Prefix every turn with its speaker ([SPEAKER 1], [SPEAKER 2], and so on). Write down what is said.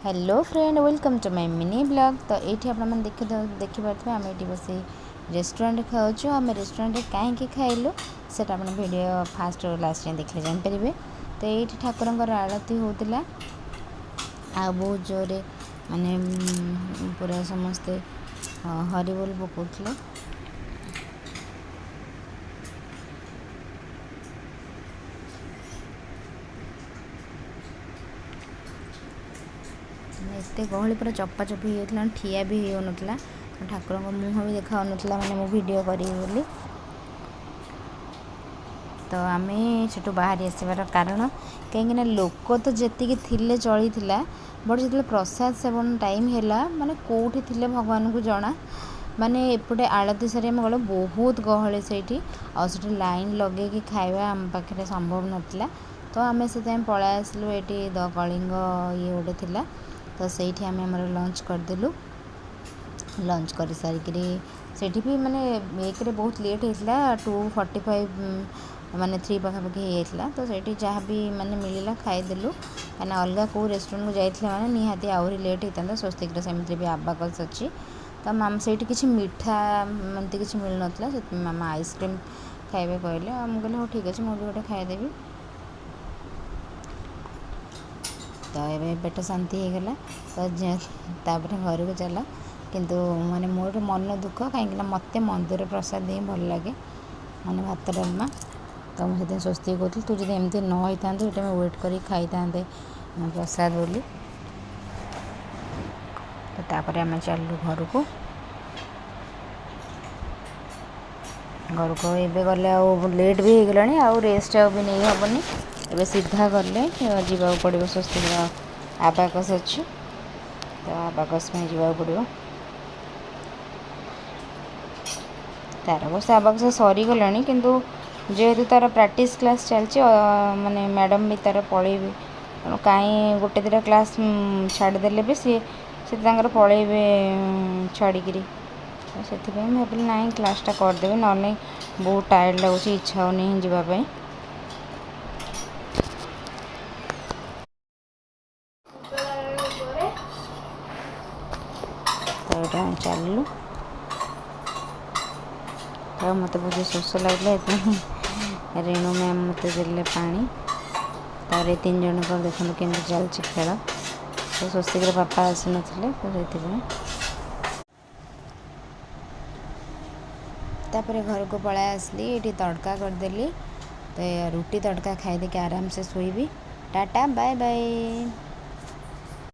[SPEAKER 1] Hello friend welcome to my mini blog. तो ये आपने देखिपे आम ये बस रेस्टोरेंट खाऊँ आम रेस्टोरेंट कहीं खाइलु से वीडियो फास्ट लास्ट देखले जापर। तो ये ठाकुर आरती होता आ बहुत जोरे माने पूरा समस्ते हरिबोल पकाउले। एत गहली पूरा चपा चपी होता ठिया भी हो ना ठाकुर मुँह भी देखा ना मैंने मु वीडियो करी बोली। तो आम से बाहरी आसबार कारण कहीं लोक तो जी थिले चली बट जो प्रसाद सेवन टाइम है माने कौटी थिले भगवान को जना माने एपटे आलती सारी आम गल बहुत गहली से लाइन लगे खाଇବା आम पाखे संभव नाला। तो आम से पलै आसलु ये द कलिंग ये गोटे थिला। तो सही आम लंच करदेलु। लंच कर सारिकी से भी माने एक बहुत लेट होता 2:45 माने 3 पाखापाखि होता। तो से जहाँ भी माने मिलला खाईदेलु कहीं अलग कौ रेस्टोरेंट को जाइए मैंने निहाती आहरी लेट होता स्वस्तिक सेमती भी आबाकस अच्छी। तो मामा से किसी मीठा एमती किसी मिल नाला से मामा आइसक्रीम खाइबे कहले मुझे कहले हाँ ठीक अच्छे मुझे गोटे खाईदेवी। तो ये पेट शांति हो गला। तो घर को चला किंतु माने मोर मन दुख कहीं मत मंदिर प्रसाद ही भल लगे माने भात डालमा। तो मुझे स्वस्ति कहती तू जब एमती न होता ये वेट कर खाई था प्रसाद बोली। तो तापर आम चलू घर को एबे गले लेट भी हो गला रेस्ट भी नहीं हेनी एबे सीधा गले जावाक पड़ो स्वस्तिक आबाकस अच्छी। तो आबाकस में जावाक पड़ो तार बस आबाकस सरीगला किंतु जेहेतु तार प्रैक्टिस क्लास चलती माने मैडम भी तार पलैबे कहीं गोटे दुटा क्लास छाड़देले भी सी पलैबे छाड़िकी। से भाविली ना क्लासटा करदेवी ना बहुत टायर्ड लगुच इच्छा होनी जावाई। तो ये चलू तो मत बहुत शोष लगला रेणु मैम मत दे पानी तार 3 जन को देखो केमती चलती खेल। तो स्वस्तिक बापा आसी ना तो तापर घर को पलै आसली ये तड़का करदेली। तो रुटी तड़का खाई देके आराम से सोईबी। Tata bye bye.